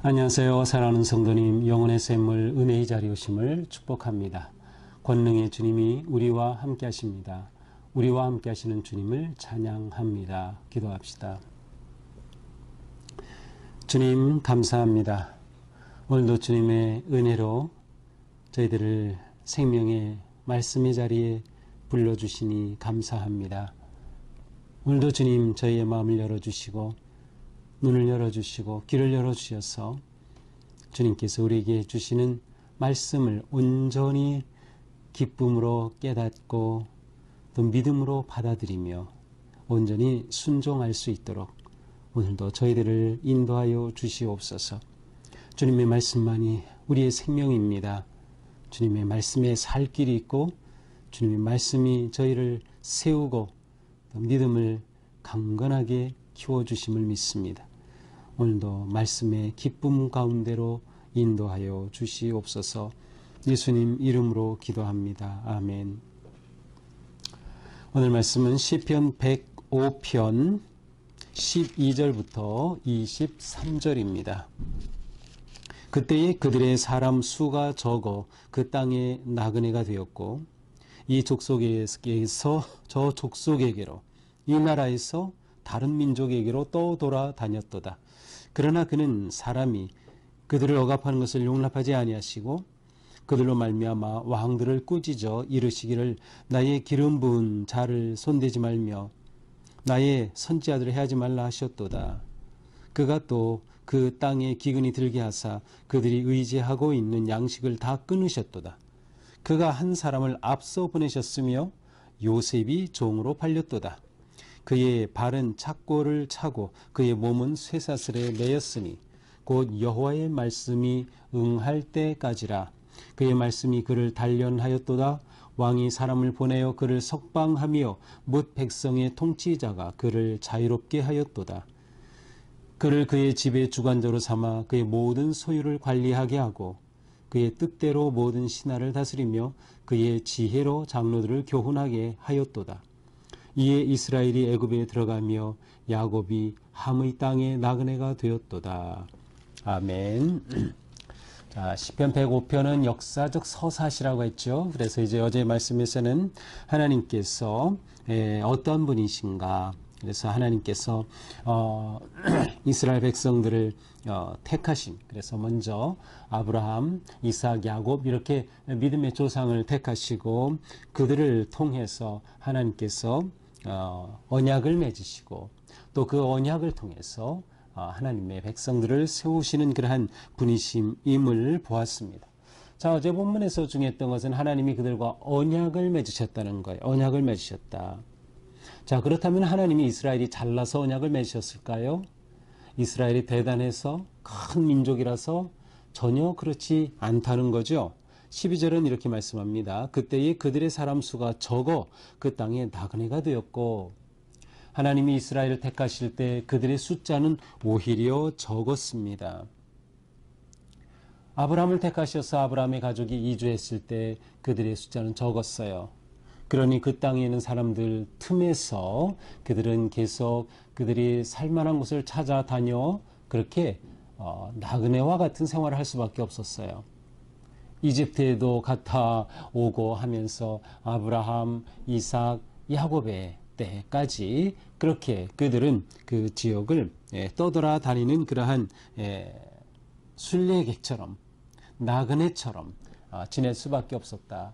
안녕하세요. 사랑하는 성도님, 영혼의 샘물 은혜의 자리 오심을 축복합니다. 권능의 주님이 우리와 함께 하십니다. 우리와 함께 하시는 주님을 찬양합니다. 기도합시다. 주님 감사합니다. 오늘도 주님의 은혜로 저희들을 생명의 말씀의 자리에 불러주시니 감사합니다. 오늘도 주님 저희의 마음을 열어주시고 눈을 열어주시고 귀를 열어주셔서 주님께서 우리에게 주시는 말씀을 온전히 기쁨으로 깨닫고 또 믿음으로 받아들이며 온전히 순종할 수 있도록 오늘도 저희들을 인도하여 주시옵소서. 주님의 말씀만이 우리의 생명입니다. 주님의 말씀에 살 길이 있고 주님의 말씀이 저희를 세우고 또 믿음을 강건하게 키워주심을 믿습니다. 오늘도 말씀의 기쁨 가운데로 인도하여 주시옵소서. 예수님 이름으로 기도합니다. 아멘. 오늘 말씀은 시편 105편 12절부터 23절입니다. 그때에 그들의 사람 수가 적어 그 땅에 나그네가 되었고 이 족속에서 저 족속에게로 이 나라에서 다른 민족에게로 또 돌아다녔도다. 그러나 그는 사람이 그들을 억압하는 것을 용납하지 아니하시고 그들로 말미암아 왕들을 꾸짖어 이르시기를 나의 기름 부은 자를 손대지 말며 나의 선지자들을 해하지 말라 하셨도다. 그가 또 그 땅에 기근이 들게 하사 그들이 의지하고 있는 양식을 다 끊으셨도다. 그가 한 사람을 앞서 보내셨으며 요셉이 종으로 팔렸도다. 그의 발은 착고를 차고 그의 몸은 쇠사슬에 매였으니 곧 여호와의 말씀이 응할 때까지라. 그의 말씀이 그를 단련하였도다. 왕이 사람을 보내어 그를 석방하며 뭇 백성의 통치자가 그를 자유롭게 하였도다. 그를 그의 집의 주관자로 삼아 그의 모든 소유를 관리하게 하고 그의 뜻대로 모든 신하를 다스리며 그의 지혜로 장로들을 교훈하게 하였도다. 이에 이스라엘이 애굽에 들어가며 야곱이 함의 땅에 나그네가 되었도다. 아멘. 자, 시편 105편은 역사적 서사시라고 했죠. 그래서 이제 어제 말씀에서는 하나님께서 어떤 분이신가. 그래서 하나님께서 이스라엘 백성들을 택하심. 그래서 먼저 아브라함, 이삭, 야곱 이렇게 믿음의 조상을 택하시고 그들을 통해서 하나님께서 언약을 맺으시고 또 그 언약을 통해서 하나님의 백성들을 세우시는 그러한 분이심임을 보았습니다. 자, 어제 본문에서 중요했던 것은 하나님이 그들과 언약을 맺으셨다는 거예요. 언약을 맺으셨다. 자, 그렇다면 하나님이 이스라엘이 잘나서 언약을 맺으셨을까요? 이스라엘이 대단해서 큰 민족이라서 전혀 그렇지 않다는 거죠. 12절은 이렇게 말씀합니다. 그때에 그들의 사람 수가 적어 그 땅에 나그네가 되었고 하나님이 이스라엘을 택하실 때 그들의 숫자는 오히려 적었습니다. 아브라함을 택하셔서 아브라함의 가족이 이주했을 때 그들의 숫자는 적었어요. 그러니 그 땅에 있는 사람들 틈에서 그들은 계속 그들이 살만한 곳을 찾아다녀 그렇게 나그네와 같은 생활을 할 수밖에 없었어요. 이집트에도 갔다 오고 하면서 아브라함, 이삭, 야곱의 때까지 그렇게 그들은 그 지역을 떠돌아다니는 그러한 순례객처럼 나그네처럼 지낼 수밖에 없었다.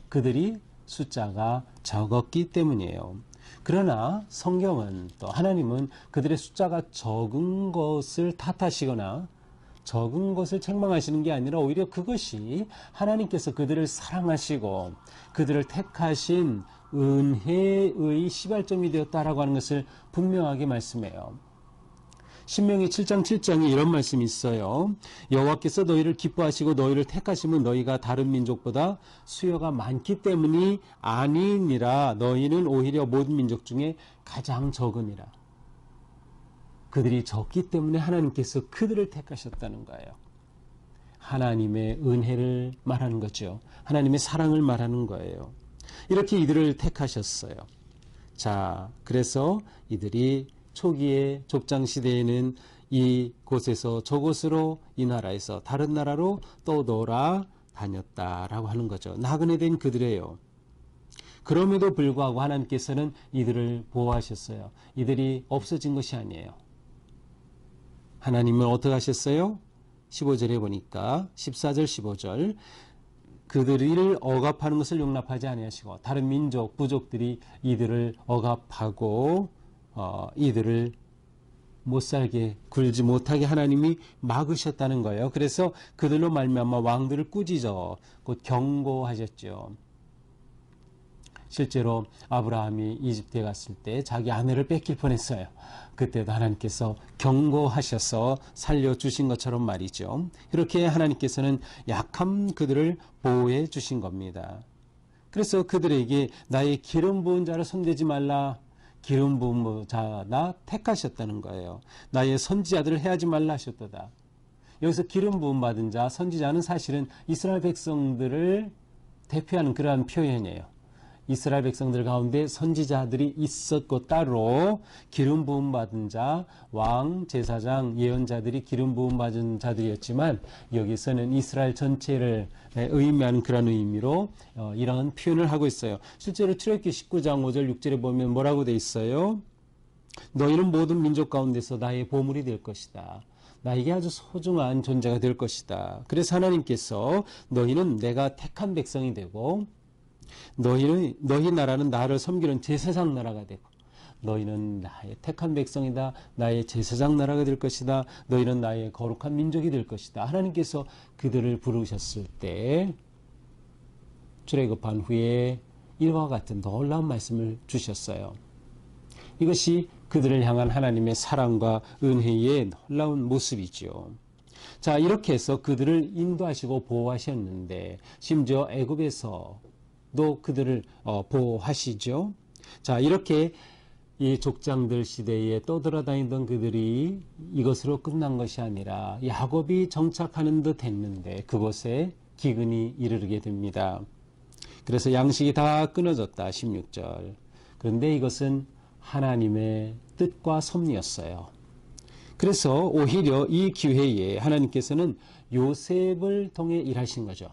그들이 숫자가 적었기 때문이에요. 그러나 성경은 또 하나님은 그들의 숫자가 적은 것을 탓하시거나 적은 것을 책망하시는 게 아니라 오히려 그것이 하나님께서 그들을 사랑하시고 그들을 택하신 은혜의 시발점이 되었다라고 하는 것을 분명하게 말씀해요. 신명기 7장 7장에 이런 말씀이 있어요. 여호와께서 너희를 기뻐하시고 너희를 택하시면 너희가 다른 민족보다 수요가 많기 때문이 아니니라. 너희는 오히려 모든 민족 중에 가장 적으니라. 그들이 적기 때문에 하나님께서 그들을 택하셨다는 거예요. 하나님의 은혜를 말하는 거죠. 하나님의 사랑을 말하는 거예요. 이렇게 이들을 택하셨어요. 자, 그래서 이들이 초기에 족장 시대에는 이곳에서 저곳으로 이 나라에서 다른 나라로 또 돌아다녔다라고 하는 거죠. 나그네 된 그들이에요. 그럼에도 불구하고 하나님께서는 이들을 보호하셨어요. 이들이 없어진 것이 아니에요. 하나님은 어떻게 하셨어요? 15절에 보니까 14절 15절 그들을 억압하는 것을 용납하지 아니하시고 다른 민족 부족들이 이들을 억압하고 이들을 못 살게 굴지 못하게 하나님이 막으셨다는 거예요. 그래서 그들로 말미암아 왕들을 꾸짖어 곧 경고하셨죠. 실제로 아브라함이 이집트에 갔을 때 자기 아내를 뺏길 뻔했어요. 그때도 하나님께서 경고하셔서 살려주신 것처럼 말이죠. 이렇게 하나님께서는 약한 그들을 보호해 주신 겁니다. 그래서 그들에게 나의 기름 부은 자를 손대지 말라. 기름 부은 자나 택하셨다는 거예요. 나의 선지자들을 해하지 말라 하셨도다. 여기서 기름 부음 받은 자, 선지자는 사실은 이스라엘 백성들을 대표하는 그러한 표현이에요. 이스라엘 백성들 가운데 선지자들이 있었고 따로 기름 부음 받은 자, 왕, 제사장, 예언자들이 기름 부음 받은 자들이었지만 여기서는 이스라엘 전체를 의미하는 그런 의미로 이런 표현을 하고 있어요. 실제로 출애굽기 19장 5절 6절에 보면 뭐라고 돼 있어요? 너희는 모든 민족 가운데서 나의 보물이 될 것이다. 나에게 아주 소중한 존재가 될 것이다. 그래서 하나님께서 너희는 내가 택한 백성이 되고 너희 나라는 나를 섬기는 제사장 나라가 되고 너희는 나의 택한 백성이다. 나의 제사장 나라가 될 것이다. 너희는 나의 거룩한 민족이 될 것이다. 하나님께서 그들을 부르셨을 때 출애굽한 후에 이와 같은 놀라운 말씀을 주셨어요. 이것이 그들을 향한 하나님의 사랑과 은혜의 놀라운 모습이죠. 자, 이렇게 해서 그들을 인도하시고 보호하셨는데 심지어 애굽에서 도 그들을 보호하시죠. 자, 이렇게 이 족장들 시대에 떠돌아다니던 그들이 이것으로 끝난 것이 아니라 야곱이 정착하는 듯 했는데 그곳에 기근이 이르게 됩니다. 그래서 양식이 다 끊어졌다. 16절. 그런데 이것은 하나님의 뜻과 섭리였어요. 그래서 오히려 이 기회에 하나님께서는 요셉을 통해 일하신 거죠.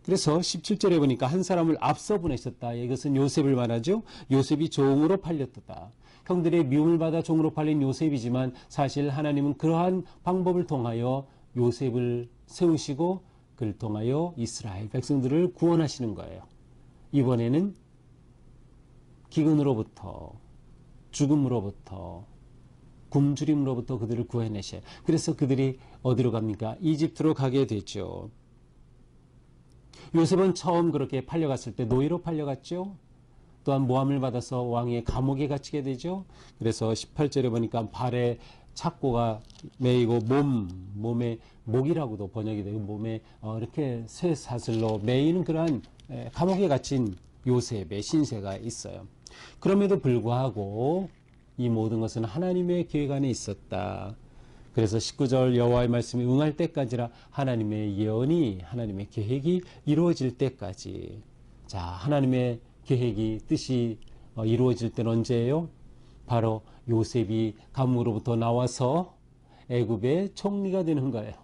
그래서 17절에 보니까 한 사람을 앞서 보내셨다. 이것은 요셉을 말하죠. 요셉이 종으로 팔렸다. 형들의 미움을 받아 종으로 팔린 요셉이지만 사실 하나님은 그러한 방법을 통하여 요셉을 세우시고 그를 통하여 이스라엘 백성들을 구원하시는 거예요. 이번에는 기근으로부터 죽음으로부터 굶주림으로부터 그들을 구해내셔요. 그래서 그들이 어디로 갑니까? 이집트로 가게 되죠. 요셉은 처음 그렇게 팔려갔을 때 노예로 팔려갔죠. 또한 모함을 받아서 왕의 감옥에 갇히게 되죠. 그래서 18절에 보니까 발에 착고가 매이고 몸에 목이라고도 번역이 되고 몸에 이렇게 쇠사슬로 매이는 그러한 감옥에 갇힌 요셉의 신세가 있어요. 그럼에도 불구하고 이 모든 것은 하나님의 계획 안에 있었다. 그래서 19절 여호와의 말씀이 응할 때까지라 하나님의 예언이 하나님의 계획이 이루어질 때까지. 자, 하나님의 계획이 뜻이 이루어질 때는 언제예요? 바로 요셉이 감옥으로부터 나와서 애굽의 총리가 되는 거예요.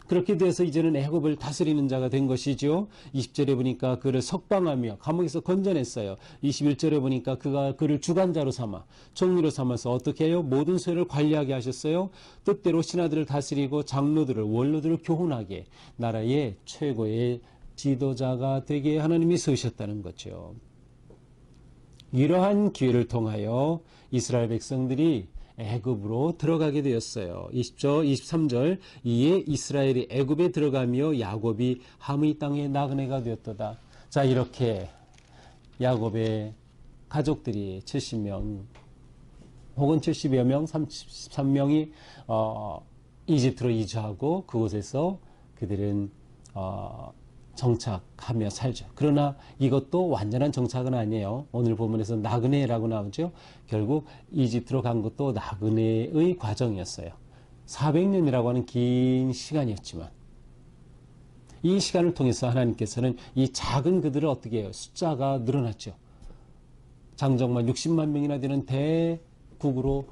그렇게 돼서 이제는 애굽을 다스리는 자가 된 것이죠. 20절에 보니까 그를 석방하며 감옥에서 건져냈어요. 21절에 보니까 그가 그를 주관자로 삼아 총리로 삼아서 어떻게 해요? 모든 소유를 관리하게 하셨어요. 뜻대로 신하들을 다스리고 장로들을 원로들을 교훈하게 나라의 최고의 지도자가 되게 하나님이 세우셨다는 거죠. 이러한 기회를 통하여 이스라엘 백성들이 애굽으로 들어가게 되었어요. 20절, 23절 이에 이스라엘이 애굽에 들어가며 야곱이 함의 땅에 나그네가 되었도다. 자, 이렇게 야곱의 가족들이 70명 혹은 70여 명, 33명이 이집트로 이주하고 그곳에서 그들은 정착하며 살죠. 그러나 이것도 완전한 정착은 아니에요. 오늘 본문에서 나그네라고 나오죠. 결국 이집트로 간 것도 나그네의 과정이었어요. 400년이라고 하는 긴 시간이었지만 이 시간을 통해서 하나님께서는 이 작은 그들을 어떻게 해요? 숫자가 늘어났죠. 장정만 60만 명이나 되는 대국으로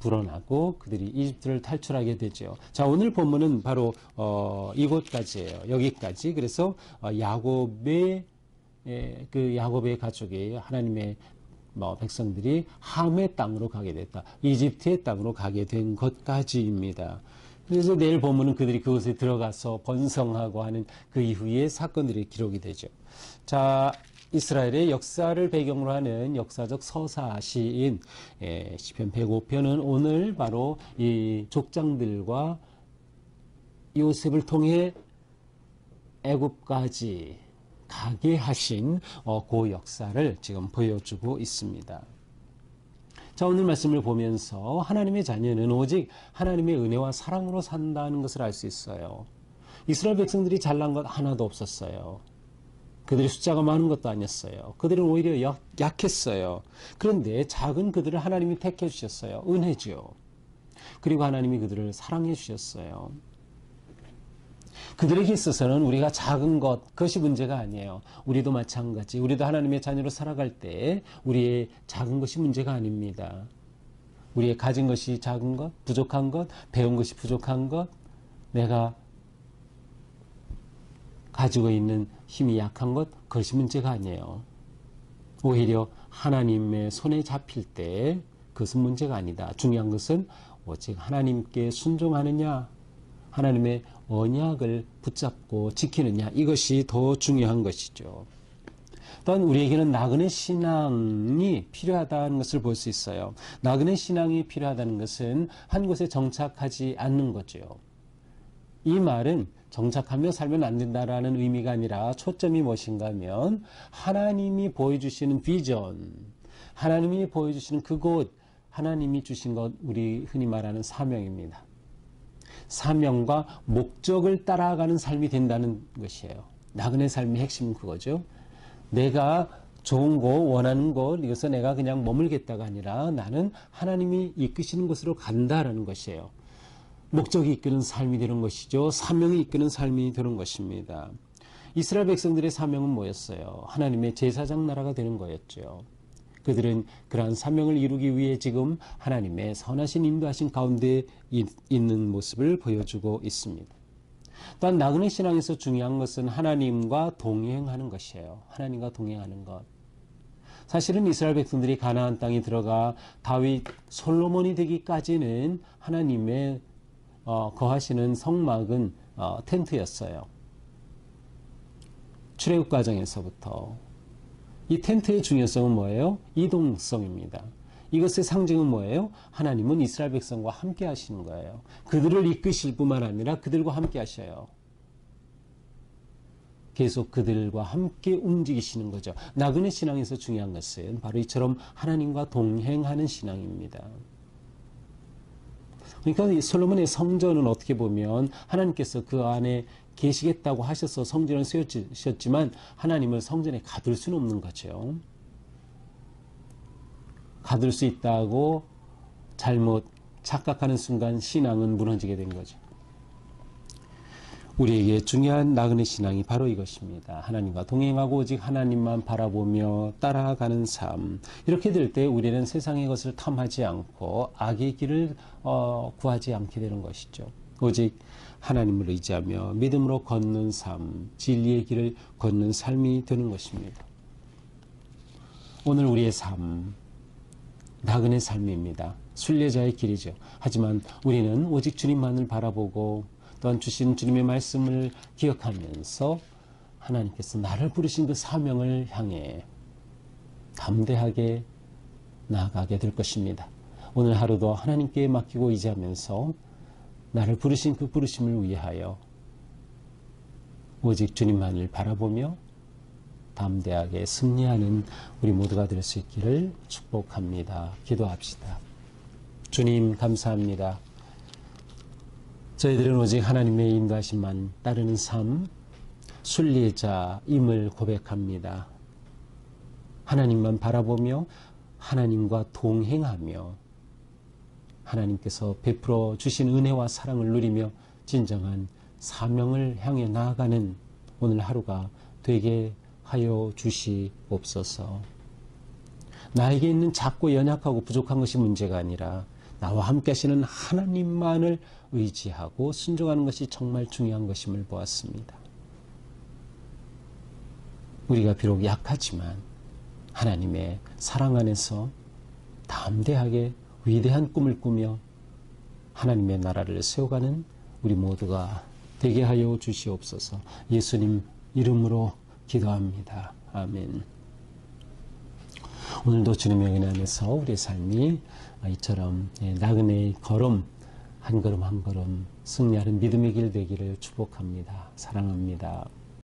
불어나고 그들이 이집트를 탈출하게 되죠. 자, 오늘 본문은 바로 이곳까지예요. 여기까지. 그래서 야곱의 그 야곱의 가족이 하나님의 백성들이 함의 땅으로 가게 됐다. 이집트의 땅으로 가게 된 것까지입니다. 그래서 내일 본문은 그들이 그곳에 들어가서 번성하고 하는 그 이후의 사건들이 기록이 되죠. 자, 이스라엘의 역사를 배경으로 하는 역사적 서사시인 시편 105편은 오늘 바로 이 족장들과 요셉을 통해 애굽까지 가게 하신 그 역사를 지금 보여주고 있습니다. 자, 오늘 말씀을 보면서 하나님의 자녀는 오직 하나님의 은혜와 사랑으로 산다는 것을 알 수 있어요. 이스라엘 백성들이 잘난 것 하나도 없었어요. 그들이 숫자가 많은 것도 아니었어요. 그들은 오히려 약했어요. 그런데 작은 그들을 하나님이 택해 주셨어요. 은혜죠. 그리고 하나님이 그들을 사랑해 주셨어요. 그들에게 있어서는 우리가 작은 것, 그것이 문제가 아니에요. 우리도 마찬가지. 우리도 하나님의 자녀로 살아갈 때 우리의 작은 것이 문제가 아닙니다. 우리의 가진 것이 작은 것, 부족한 것, 배운 것이 부족한 것, 내가 가지고 있는 힘이 약한 것, 그것이 문제가 아니에요. 오히려 하나님의 손에 잡힐 때 그것은 문제가 아니다. 중요한 것은 오직 하나님께 순종하느냐, 하나님의 언약을 붙잡고 지키느냐, 이것이 더 중요한 것이죠. 또한 우리에게는 나그네 신앙이 필요하다는 것을 볼 수 있어요. 나그네 신앙이 필요하다는 것은 한 곳에 정착하지 않는 거죠. 이 말은 정착하며 살면 안 된다라는 의미가 아니라 초점이 무엇인가 하면 하나님이 보여주시는 비전, 하나님이 보여주시는 그곳, 하나님이 주신 것, 우리 흔히 말하는 사명입니다. 사명과 목적을 따라가는 삶이 된다는 것이에요. 나그네 삶의 핵심은 그거죠. 내가 좋은 거, 원하는 것, 이것을 내가 그냥 머물겠다가 아니라 나는 하나님이 이끄시는 곳으로 간다라는 것이에요. 목적이 이끄는 삶이 되는 것이죠. 사명이 이끄는 삶이 되는 것입니다. 이스라엘 백성들의 사명은 뭐였어요? 하나님의 제사장 나라가 되는 거였죠. 그들은 그러한 사명을 이루기 위해 지금 하나님의 선하신 인도하신 가운데 있는 모습을 보여주고 있습니다. 또한 나그네 신앙에서 중요한 것은 하나님과 동행하는 것이에요. 하나님과 동행하는 것. 사실은 이스라엘 백성들이 가나안 땅에 들어가 다윗, 솔로몬이 되기까지는 하나님의 거하시는 성막은 텐트였어요. 출애굽 과정에서부터. 이 텐트의 중요성은 뭐예요? 이동성입니다. 이것의 상징은 뭐예요? 하나님은 이스라엘 백성과 함께 하시는 거예요. 그들을 이끄실 뿐만 아니라 그들과 함께 하셔요. 계속 그들과 함께 움직이시는 거죠. 나그네 신앙에서 중요한 것은 바로 이처럼 하나님과 동행하는 신앙입니다. 그러니까 이 솔로몬의 성전은 어떻게 보면 하나님께서 그 안에 계시겠다고 하셔서 성전을 세우셨지만 하나님을 성전에 가둘 수는 없는 거죠. 가둘 수 있다고 잘못 착각하는 순간 신앙은 무너지게 된 거죠. 우리에게 중요한 나그네 신앙이 바로 이것입니다. 하나님과 동행하고 오직 하나님만 바라보며 따라가는 삶. 이렇게 될 때 우리는 세상의 것을 탐하지 않고 악의 길을 구하지 않게 되는 것이죠. 오직 하나님을 의지하며 믿음으로 걷는 삶, 진리의 길을 걷는 삶이 되는 것입니다. 오늘 우리의 삶, 나그네 삶입니다. 순례자의 길이죠. 하지만 우리는 오직 주님만을 바라보고 또한 주신 주님의 말씀을 기억하면서 하나님께서 나를 부르신 그 사명을 향해 담대하게 나아가게 될 것입니다. 오늘 하루도 하나님께 맡기고 의지하면서 나를 부르신 그 부르심을 위하여 오직 주님만을 바라보며 담대하게 승리하는 우리 모두가 될 수 있기를 축복합니다. 기도합시다. 주님 감사합니다. 저희들은 오직 하나님의 인도하심만 따르는 삶, 순례자임을 고백합니다. 하나님만 바라보며 하나님과 동행하며 하나님께서 베풀어 주신 은혜와 사랑을 누리며 진정한 사명을 향해 나아가는 오늘 하루가 되게 하여 주시옵소서. 나에게 있는 작고 연약하고 부족한 것이 문제가 아니라 나와 함께 하시는 하나님만을 의지하고 순종하는 것이 정말 중요한 것임을 보았습니다. 우리가 비록 약하지만 하나님의 사랑 안에서 담대하게 위대한 꿈을 꾸며 하나님의 나라를 세워가는 우리 모두가 되게 하여 주시옵소서. 예수님 이름으로 기도합니다. 아멘. 오늘도 주님의 은혜 안에서 우리의 삶이 이처럼 나그네의 걸음 한 걸음 한 걸음 승리하는 믿음의 길 되기를 축복합니다. 사랑합니다.